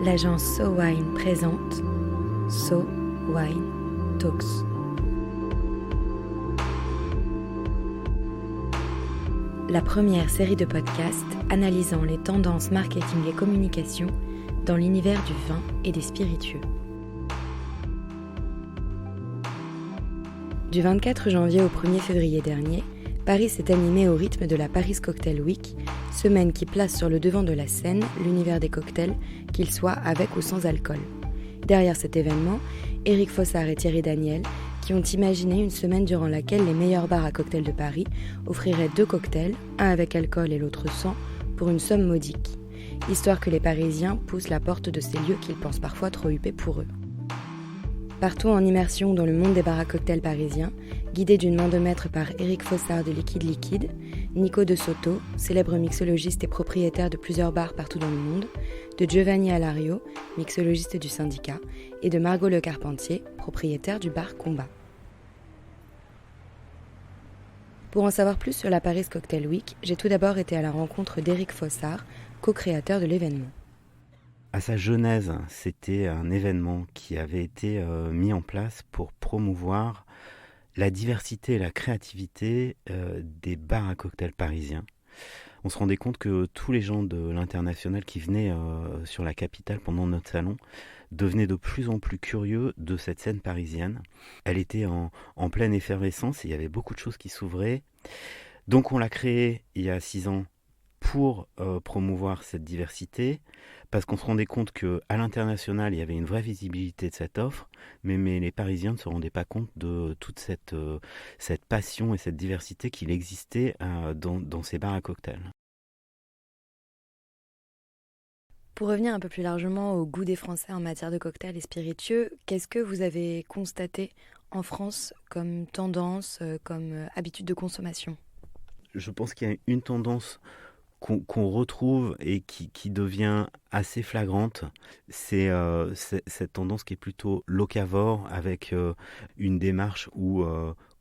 l'agence So Wine présente So Wine Talks. La première série de podcasts analysant les tendances marketing et communication dans l'univers du vin et des spiritueux. Du 24 janvier au 1er février dernier, Paris s'est animé au rythme de la Paris Cocktail Week, semaine qui place sur le devant de la scène l'univers des cocktails, qu'ils soient avec ou sans alcool. Derrière cet événement, Éric Fossard et Thierry Daniel, qui ont imaginé une semaine durant laquelle les meilleurs bars à cocktails de Paris offriraient 2 cocktails, un avec alcool et l'autre sans, pour une somme modique, histoire que les Parisiens poussent la porte de ces lieux qu'ils pensent parfois trop huppés pour eux. Partout en immersion dans le monde des bars à cocktails parisiens, guidés d'une main de maître par Éric Fossard de Liquide Liquide, Nico de Soto, célèbre mixologiste et propriétaire de plusieurs bars partout dans le monde, de Giovanni Alario, mixologiste du syndicat, et de Margot Le Carpentier, propriétaire du bar Combat. Pour en savoir plus sur la Paris Cocktail Week, j'ai tout d'abord été à la rencontre d'Éric Fossard, co-créateur de l'événement. À sa genèse, c'était un événement qui avait été mis en place pour promouvoir la diversité et la créativité des bars à cocktails parisiens. On se rendait compte que tous les gens de l'international qui venaient sur la capitale pendant notre salon devenaient de plus en plus curieux de cette scène parisienne. Elle était en pleine effervescence et il y avait beaucoup de choses qui s'ouvraient. Donc on l'a créée il y a 6 ans pour promouvoir cette diversité, parce qu'on se rendait compte qu'à l'international, il y avait une vraie visibilité de cette offre, mais les Parisiens ne se rendaient pas compte de toute cette passion et cette diversité qu'il existait dans ces bars à cocktails. Pour revenir un peu plus largement au goût des Français en matière de cocktails et spiritueux, qu'est-ce que vous avez constaté en France comme tendance, comme habitude de consommation ? Je pense qu'il y a une tendance qu'on retrouve et qui devient assez flagrante, c'est cette tendance qui est plutôt locavore, avec une démarche où,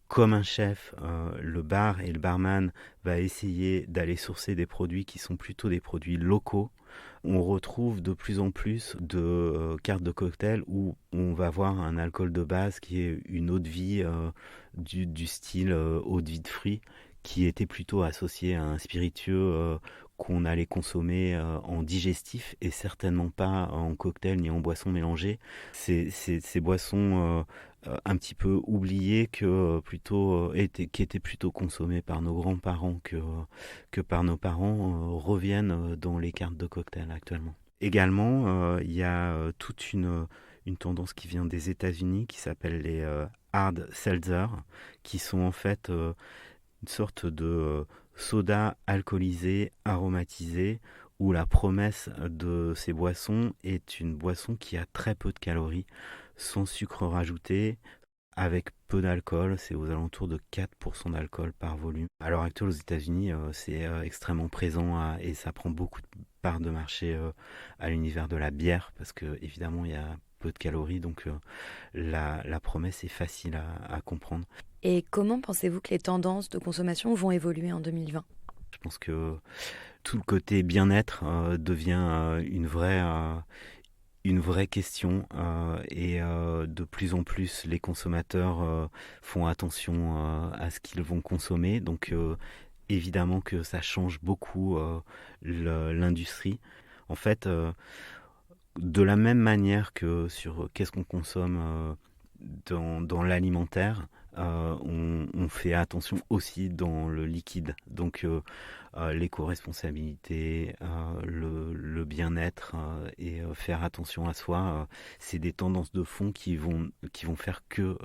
comme un chef, le bar et le barman va essayer d'aller sourcer des produits qui sont plutôt des produits locaux. On retrouve de plus en plus de cartes de cocktail où on va voir un alcool de base qui est une eau de vie du style eau de vie de fruits, qui était plutôt associé à un spiritueux qu'on allait consommer en digestif et certainement pas en cocktail ni en boisson mélangée. Ces boissons un petit peu oubliées qui étaient plutôt consommées par nos grands-parents que par nos parents reviennent dans les cartes de cocktail actuellement. Également, il y a toute une tendance qui vient des États-Unis qui s'appelle les hard seltzer, qui sont en fait une sorte de soda alcoolisé, aromatisé, où la promesse de ces boissons est une boisson qui a très peu de calories, sans sucre rajouté, avec peu d'alcool. C'est aux alentours de 4% d'alcool par volume. À l'heure actuelle, aux États-Unis, c'est extrêmement présent et ça prend beaucoup de parts de marché à l'univers de la bière, parce que évidemment, il y a peu de calories, donc la promesse est facile à comprendre. Et comment pensez-vous que les tendances de consommation vont évoluer en 2020 ? Je pense que tout le côté bien-être devient une vraie question et de plus en plus les consommateurs font attention à ce qu'ils vont consommer. Donc évidemment que ça change beaucoup l'industrie. En fait, de la même manière que sur qu'est-ce qu'on consomme dans l'alimentaire, on fait attention aussi dans le liquide. Donc l'éco-responsabilité, le bien-être et faire attention à soi, c'est des tendances de fond qui vont faire que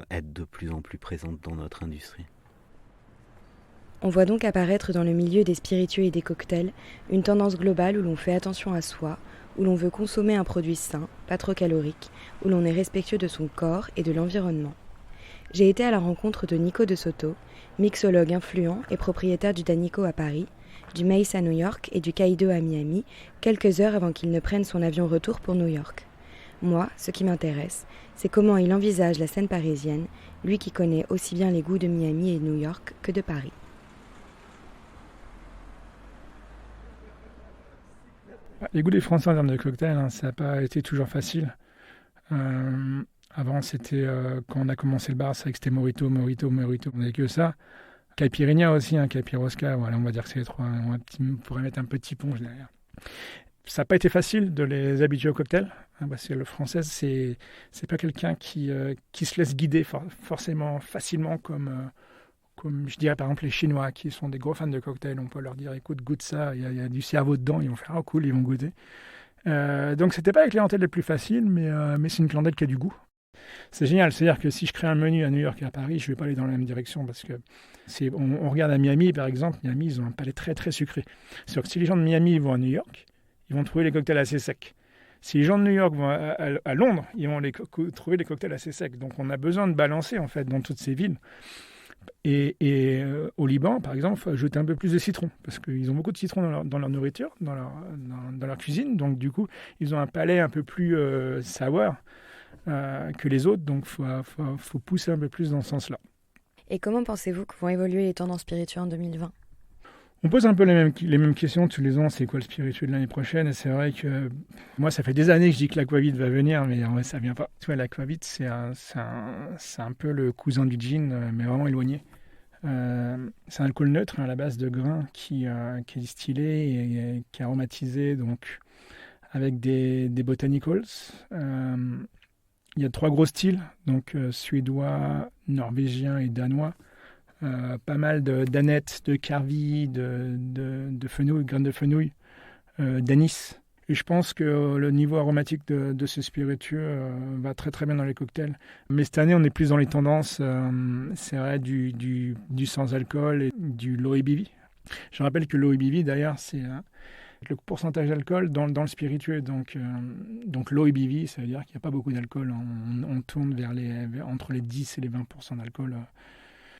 être de plus en plus présentes dans notre industrie. On voit donc apparaître dans le milieu des spiritueux et des cocktails une tendance globale où l'on fait attention à soi, où l'on veut consommer un produit sain, pas trop calorique, où l'on est respectueux de son corps et de l'environnement. J'ai été à la rencontre de Nico de Soto, mixologue influent et propriétaire du Danico à Paris, du Mace à New York et du Kaido à Miami, quelques heures avant qu'il ne prenne son avion retour pour New York. Moi, ce qui m'intéresse, c'est comment il envisage la scène parisienne, lui qui connaît aussi bien les goûts de Miami et de New York que de Paris. Les goûts des Français en termes de cocktails, hein, ça n'a pas été toujours facile. Avant, c'était quand on a commencé le bar, c'est vrai que c'était Morito. On n'avait que ça. Caipirinha aussi, Caipirosca. Voilà, on va dire que c'est les trois. On pourrait mettre un petit punch derrière. Ça n'a pas été facile de les habituer au cocktail, hein, parce que le français, c'est pas quelqu'un qui se laisse guider forcément facilement comme je dirais par exemple les Chinois qui sont des gros fans de cocktails. On peut leur dire écoute, goûte ça, il y a du cerveau dedans, ils vont faire oh cool, ils vont goûter. Donc c'était pas la clientèle la plus facile, mais c'est une clientèle qui a du goût. C'est génial, c'est-à-dire que si je crée un menu à New York et à Paris, je ne vais pas aller dans la même direction parce que on regarde à Miami par exemple, Miami ils ont un palais très très sucré. C'est-à-dire que si les gens de Miami vont à New York, ils vont trouver les cocktails assez secs. Si les gens de New York vont à Londres, ils vont trouver les cocktails assez secs. Donc on a besoin de balancer en fait dans toutes ces villes. Et au Liban, par exemple, il faut ajouter un peu plus de citron, parce qu'ils ont beaucoup de citron dans leur nourriture, dans leur cuisine. Donc, du coup, ils ont un palais un peu plus sour que les autres. Donc, il faut pousser un peu plus dans ce sens-là. Et comment pensez-vous que vont évoluer les tendances spirituelles en 2020 ? On pose un peu les mêmes questions tous les ans, c'est quoi le spiritueux de l'année prochaine? Et c'est vrai que moi, ça fait des années que je dis que l'aquavit va venir, mais en vrai, ça ne vient pas. Tu vois, l'aquavit, c'est un peu le cousin du gin, mais vraiment éloigné. C'est un alcool neutre à la base de grains qui est distillé et qui est aromatisé donc, avec des botanicals. Il y a 3 gros styles, donc suédois, norvégien et danois. Pas mal d'anettes, de carvi, de fenouil, graines de fenouil, d'anis. Et je pense que le niveau aromatique de ce spiritueux va très très bien dans les cocktails. Mais cette année, on est plus dans les tendances, c'est vrai, du sans-alcool et du low ABV. Je rappelle que le low ABV, d'ailleurs, c'est le pourcentage d'alcool dans le spiritueux. Donc low ABV, ça veut dire qu'il n'y a pas beaucoup d'alcool. On tourne entre les 10 et les 20% d'alcool.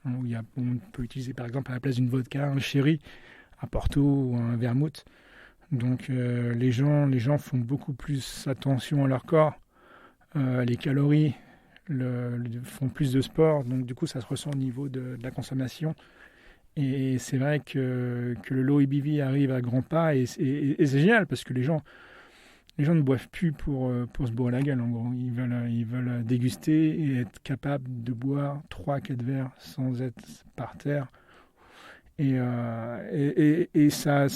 Où on peut utiliser par exemple à la place d'une vodka, un sherry, un porto ou un vermouth. Donc les gens font beaucoup plus attention à leur corps, les calories, font plus de sport, donc du coup ça se ressent au niveau de la consommation. Et c'est vrai que le low ABV arrive à grands pas et c'est génial parce que les gens ne boivent plus pour se boire la gueule en gros. Ils veulent déguster et être capables de boire 3-4 verres sans être par terre. Et ça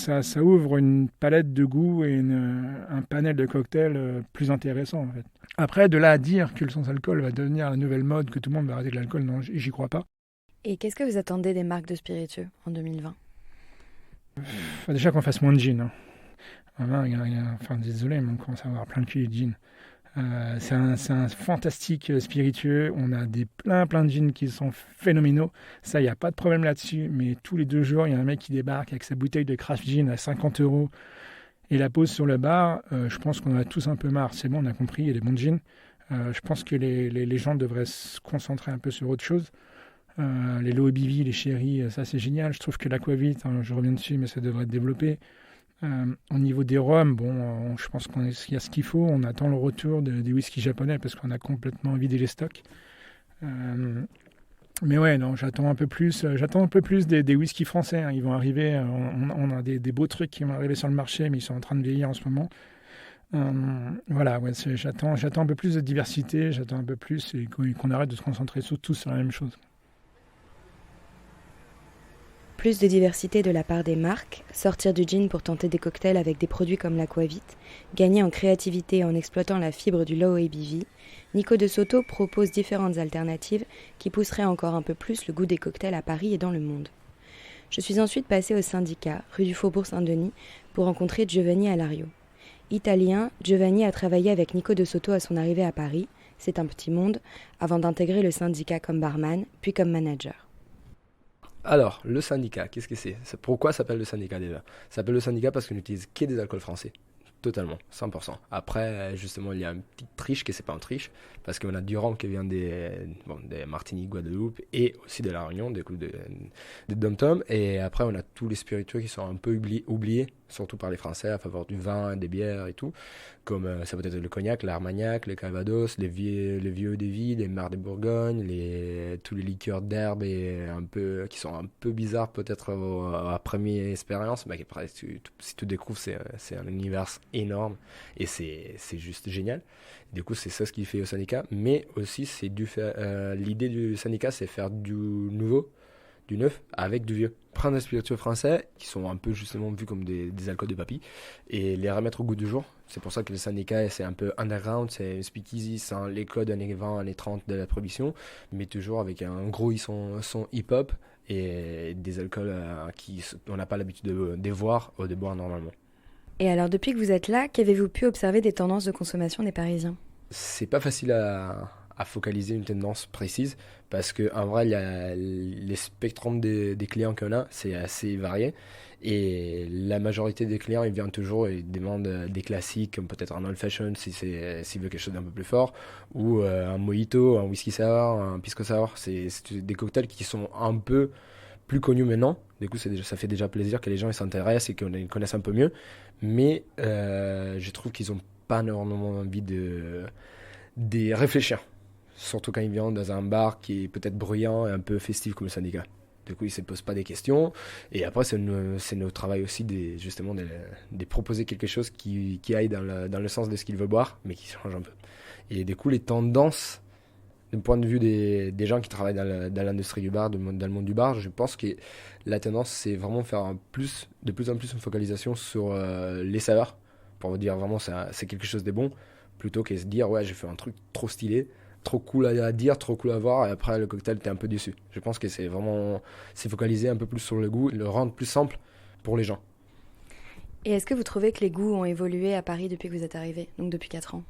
ouvre une palette de goûts et un panel de cocktails plus intéressant en fait. Après, de là à dire que le sans-alcool va devenir la nouvelle mode, que tout le monde va arrêter de l'alcool, non, j'y crois pas. Et qu'est-ce que vous attendez des marques de spiritueux en 2020 ? Déjà qu'on fasse moins de gin. Enfin, désolé, mais on commence à avoir plein de cuits de gin. C'est un fantastique spiritueux. On a plein de gins qui sont phénoménaux. Ça, il n'y a pas de problème là-dessus. Mais tous les 2 jours, il y a un mec qui débarque avec sa bouteille de craft gin à 50 € et la pose sur le bar. Je pense qu'on en a tous un peu marre. C'est bon, on a compris, il y a des bons gins. Je pense que les gens devraient se concentrer un peu sur autre chose. Les low ABV, les sherry, ça c'est génial. Je trouve que l'aquavit, je reviens dessus, mais ça devrait être développé. Au niveau des rhums, je pense qu'il y a ce qu'il faut. On attend le retour des whiskies japonais parce qu'on a complètement vidé les stocks. Mais ouais, non, j'attends un peu plus des whiskies français. Hein. Ils vont arriver. On a des beaux trucs qui vont arriver sur le marché, mais ils sont en train de vieillir en ce moment. Voilà, ouais, j'attends un peu plus de diversité. J'attends un peu plus et qu'on arrête de se concentrer tous sur la même chose. Plus de diversité de la part des marques, sortir du gin pour tenter des cocktails avec des produits comme l'aquavit, gagner en créativité en exploitant la fibre du low ABV, Nico de Soto propose différentes alternatives qui pousseraient encore un peu plus le goût des cocktails à Paris et dans le monde. Je suis ensuite passée au syndicat, rue du Faubourg Saint-Denis, pour rencontrer Giovanni Alario. Italien, Giovanni a travaillé avec Nico de Soto à son arrivée à Paris, c'est un petit monde, avant d'intégrer le syndicat comme barman, puis comme manager. Alors, le syndicat, qu'est-ce que c'est? Pourquoi ça s'appelle le syndicat déjà? Ça s'appelle le syndicat parce qu'on n'utilise que des alcools français. Totalement, 100%. Après, justement, il y a une petite triche qui c'est pas une triche, parce qu'on a du rhum qui vient des Martinique, Guadeloupe, et aussi de la Réunion, des dom-toms. Et après, on a tous les spiritueux qui sont un peu oubliés, surtout par les Français, à faveur du vin, des bières et tout, comme ça peut être le cognac, l'armagnac, le calvados, les vieux des vies, les mares de Bourgogne, tous les liqueurs d'herbe qui sont un peu bizarres peut-être à première expérience, mais après, si tu découvres, c'est un univers énorme et c'est juste génial. Du coup, c'est ça ce qui fait au syndicat, mais aussi l'idée du syndicat, c'est faire du nouveau, du neuf avec du vieux. Prendre des spiritueux français qui sont un peu justement vus comme des alcools de papy et les remettre au goût du jour. C'est pour ça que le syndicat c'est un peu underground, c'est speakeasy sans les codes années 20, années 30 de la prohibition, mais toujours avec un gros son hip-hop et des alcools on n'a pas l'habitude de voir ou de boire normalement. Et alors, depuis que vous êtes là, qu'avez-vous pu observer des tendances de consommation des Parisiens ? C'est pas facile à focaliser une tendance précise parce qu'en vrai, les spectrums des clients qu'on a, c'est assez varié. Et la majorité des clients, ils viennent toujours et demandent des classiques comme peut-être un old fashion s'il veut quelque chose d'un peu plus fort, ou un mojito, un whisky sour, un pisco sour. C'est des cocktails qui sont un peu plus connus maintenant. Du coup, ça fait déjà plaisir que les gens ils s'intéressent et qu'on les connaissent un peu mieux. Mais je trouve qu'ils n'ont pas énormément envie de réfléchir. Surtout quand ils viennent dans un bar qui est peut-être bruyant et un peu festif comme le syndicat. Du coup, ils ne se posent pas des questions. Et après, c'est notre travail aussi justement de proposer quelque chose qui aille dans le sens de ce qu'ils veulent boire, mais qui change un peu. Et du coup, les tendances, du point de vue des gens qui travaillent dans l'industrie du bar, dans le monde du bar, je pense que la tendance, c'est vraiment faire de plus en plus une focalisation sur les saveurs, pour vous dire vraiment c'est quelque chose de bon, plutôt que se dire ouais, j'ai fait un truc trop stylé, trop cool à dire, trop cool à voir, et après le cocktail, t'es un peu déçu. Je pense que c'est focaliser un peu plus sur le goût, le rendre plus simple pour les gens. Et est-ce que vous trouvez que les goûts ont évolué à Paris depuis que vous êtes arrivé, donc depuis 4 ans ?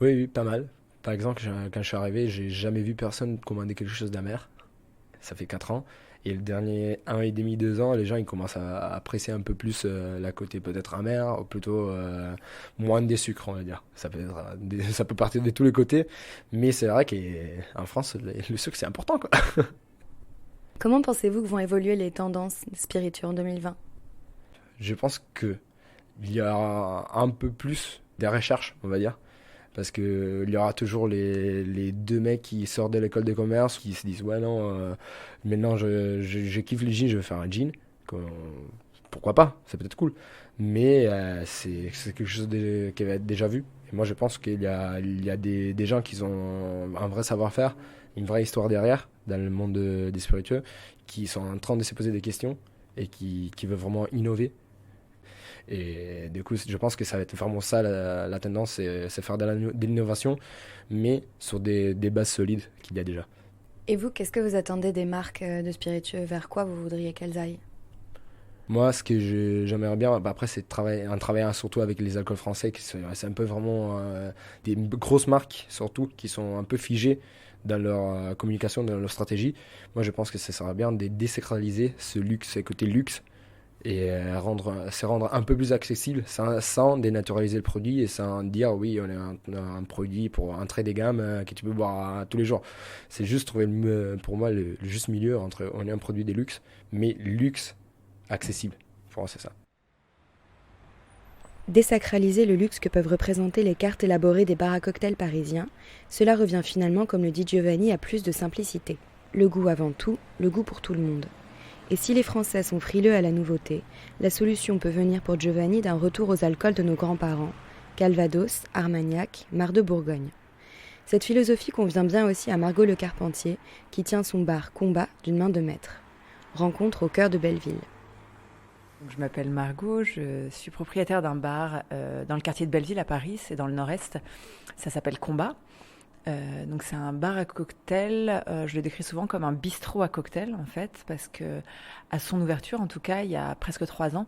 Oui, pas mal. Par exemple, quand je suis arrivé, j'ai jamais vu personne commander quelque chose d'amer. Ça fait 4 ans. Et le dernier 1 an et demi, 2 ans, les gens ils commencent à apprécier un peu plus la côté peut-être amer, ou plutôt moins des sucres, on va dire. Ça peut partir de tous les côtés, mais c'est vrai qu'en France, le sucre c'est important, quoi. Comment pensez-vous que vont évoluer les tendances spirituelles en 2020 ? Je pense qu'il y aura un peu plus des recherches, on va dire. Parce qu'il y aura toujours les deux mecs qui sortent de l'école de commerce qui se disent ouais non, maintenant je kiffe les jeans, je vais faire un jean. Pourquoi pas, c'est peut-être cool. Mais c'est quelque chose qui va être déjà vu. Et moi je pense qu'il y a des gens qui ont un vrai savoir-faire, une vraie histoire derrière dans le monde des spiritueux, qui sont en train de se poser des questions et qui veulent vraiment innover. Et du coup, je pense que ça va être vraiment ça la tendance, c'est faire de l'innovation, mais sur des bases solides qu'il y a déjà. Et vous, qu'est-ce que vous attendez des marques de spiritueux ? Vers quoi vous voudriez qu'elles aillent ? Moi, ce que j'aimerais bien, après, c'est de travailler surtout avec les alcools français, c'est un peu vraiment des grosses marques, surtout, qui sont un peu figées dans leur communication, dans leur stratégie. Moi, je pense que ça serait bien de désacraliser ce luxe, ce côté luxe, et se rendre un peu plus accessible sans dénaturaliser le produit et sans dire oui on est un produit pour entrer des gammes que tu peux boire tous les jours. C'est juste trouver pour moi le juste milieu entre on est un produit de luxe mais luxe accessible. Pour moi c'est ça. Désacraliser le luxe que peuvent représenter les cartes élaborées des bars à cocktails parisiens, cela revient finalement, comme le dit Giovanni, à plus de simplicité. Le goût avant tout, le goût pour tout le monde. Et si les Français sont frileux à la nouveauté, la solution peut venir pour Giovanni d'un retour aux alcools de nos grands-parents, Calvados, Armagnac, Mar de Bourgogne. Cette philosophie convient bien aussi à Margot Le Carpentier, qui tient son bar Combat d'une main de maître. Rencontre au cœur de Belleville. Je m'appelle Margot, je suis propriétaire d'un bar dans le quartier de Belleville à Paris, c'est dans le nord-est, ça s'appelle Combat. Donc c'est un bar à cocktail, je le décris souvent comme un bistrot à cocktail en fait, parce que à son ouverture en tout cas il y a presque 3 ans,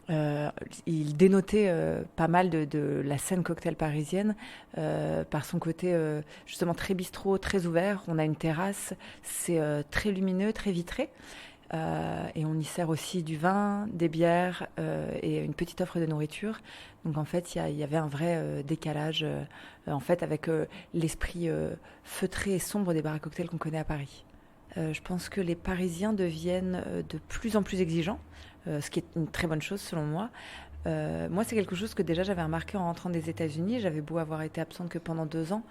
il dénotait pas mal de la scène cocktail parisienne par son côté justement très bistrot, très ouvert. On a une terrasse, c'est très lumineux, très vitré. Et on y sert aussi du vin, des bières et une petite offre de nourriture. Donc en fait, il y avait un vrai décalage en fait avec l'esprit feutré et sombre des bars à cocktails qu'on connaît à Paris. Je pense que les Parisiens deviennent de plus en plus exigeants, ce qui est une très bonne chose selon moi. Moi, c'est quelque chose que déjà j'avais remarqué en rentrant des États-Unis. J'avais beau avoir été absente que pendant 2 ans.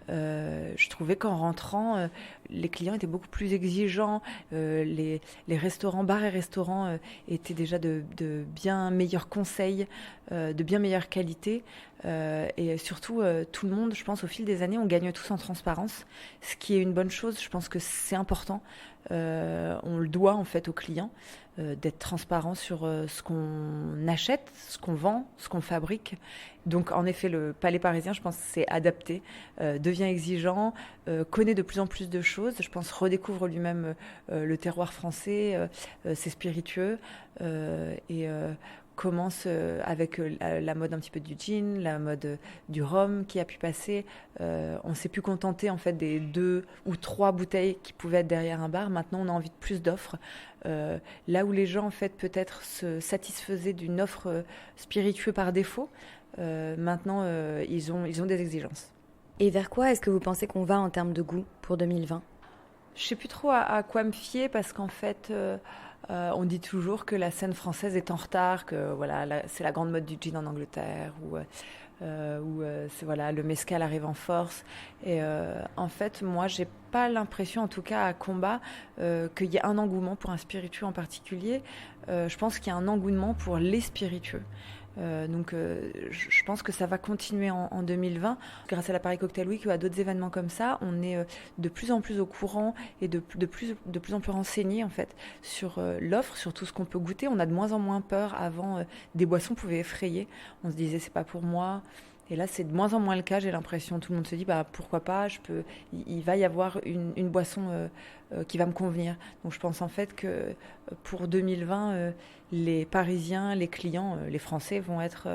Je trouvais qu'en rentrant, les clients étaient beaucoup plus exigeants. Les restaurants, bars et restaurants étaient déjà de bien meilleurs conseils, de bien meilleure qualité. Et surtout, tout le monde, je pense, au fil des années, on gagne tous en transparence, ce qui est une bonne chose. Je pense que c'est important. On le doit en fait aux clients d'être transparent sur ce qu'on achète, ce qu'on vend, ce qu'on fabrique. Donc en effet, le Palais parisien, je pense, s'est adapté, devient exigeant, connaît de plus en plus de choses. Je pense redécouvre lui-même le terroir français, ses spiritueux et commence avec la mode un petit peu du gin, la mode du rhum qui a pu passer. On s'est plus contenté en fait des 2 ou 3 bouteilles qui pouvaient être derrière un bar. Maintenant, on a envie de plus d'offres. Là où les gens en fait peut-être se satisfaisaient d'une offre spiritueuse par défaut, maintenant ils ont des exigences. Et vers quoi est-ce que vous pensez qu'on va en termes de goût pour 2020 ? Je sais plus trop à quoi me fier parce qu'en fait, on dit toujours que la scène française est en retard, que voilà, c'est la grande mode du gin en Angleterre, ou c'est voilà, le mezcal arrive en force. Et en fait, moi, j'ai pas l'impression, en tout cas à Combat, qu'il y ait un engouement pour un spiritueux en particulier. Je pense qu'il y a un engouement pour les spiritueux. Donc je pense que ça va continuer en 2020 grâce à la Paris Cocktail Week ou à d'autres événements comme ça. On est de plus en plus au courant et de plus en plus renseigné en fait sur l'offre, sur tout ce qu'on peut goûter. On a de moins en moins peur. Avant, des boissons pouvaient effrayer. On se disait c'est pas pour moi. Et là, c'est de moins en moins le cas, j'ai l'impression. Tout le monde se dit, pourquoi pas, il va y avoir une boisson qui va me convenir. Donc je pense en fait que pour 2020, les Parisiens, les clients, les Français vont être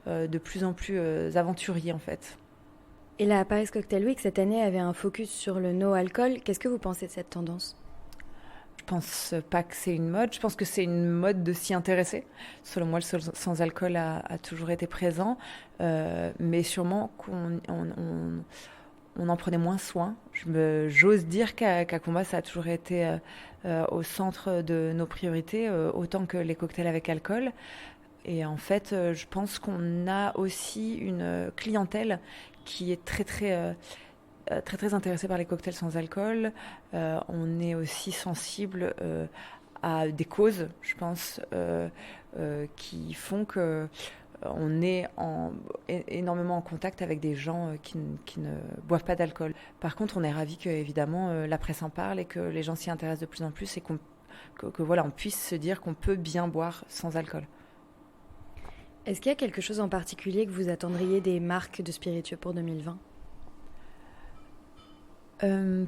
de plus en plus aventuriers en fait. Et la Paris Cocktail Week, cette année, avait un focus sur le no-alcool. Qu'est-ce que vous pensez de cette tendance ? Je pense pas que c'est une mode, je pense que c'est une mode de s'y intéresser. Selon moi, le sans-alcool a toujours été présent, mais sûrement qu'on en prenait moins soin. J'ose dire qu'à Combat, ça a toujours été au centre de nos priorités, autant que les cocktails avec alcool. Et en fait, je pense qu'on a aussi une clientèle qui est très intéressé par les cocktails sans alcool. On est aussi sensible à des causes, je pense, qui font que on est énormément en contact avec des gens qui ne boivent pas d'alcool. Par contre, on est ravis que évidemment la presse en parle et que les gens s'y intéressent de plus en plus et que voilà, on puisse se dire qu'on peut bien boire sans alcool. Est-ce qu'il y a quelque chose en particulier que vous attendriez des marques de spiritueux pour 2020 ?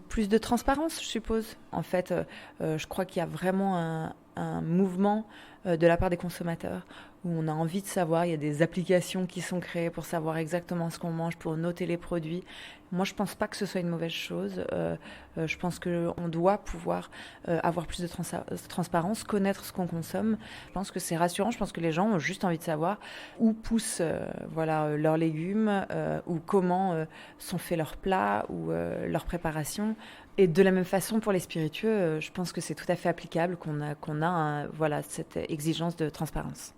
Plus de transparence, je suppose. En fait, je crois qu'il y a vraiment un mouvement de la part des consommateurs où on a envie de savoir. Il y a des applications qui sont créées pour savoir exactement ce qu'on mange, pour noter les produits. Moi, je ne pense pas que ce soit une mauvaise chose. Je pense qu'on doit pouvoir avoir plus de transparence, connaître ce qu'on consomme. Je pense que c'est rassurant. Je pense que les gens ont juste envie de savoir où poussent leurs légumes ou comment sont faits leurs plats ou leur préparation. Et de la même façon, pour les spiritueux, je pense que c'est tout à fait applicable qu'on a cette exigence de transparence.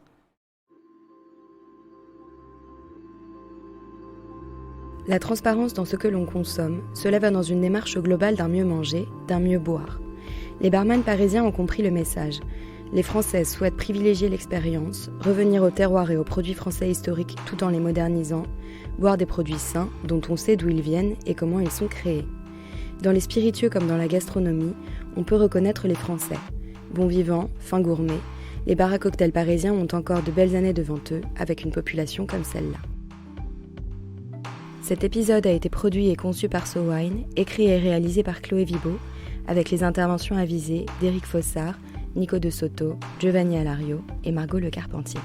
La transparence dans ce que l'on consomme, cela va dans une démarche globale d'un mieux manger, d'un mieux boire. Les barman parisiens ont compris le message. Les Français souhaitent privilégier l'expérience, revenir au terroir et aux produits français historiques tout en les modernisant, boire des produits sains dont on sait d'où ils viennent et comment ils sont créés. Dans les spiritueux comme dans la gastronomie, on peut reconnaître les Français. Bons vivants, fins gourmets, les bars à cocktails parisiens ont encore de belles années devant eux avec une population comme celle-là. Cet épisode a été produit et conçu par SoWine, écrit et réalisé par Chloé Vibo, avec les interventions avisées d'Éric Fossard, Nico De Soto, Giovanni Alario et Margot Le Carpentier.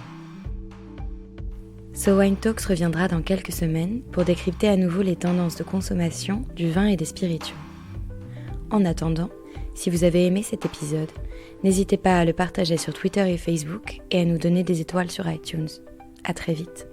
SoWine Talks reviendra dans quelques semaines pour décrypter à nouveau les tendances de consommation du vin et des spiritueux. En attendant, si vous avez aimé cet épisode, n'hésitez pas à le partager sur Twitter et Facebook et à nous donner des étoiles sur iTunes. À très vite.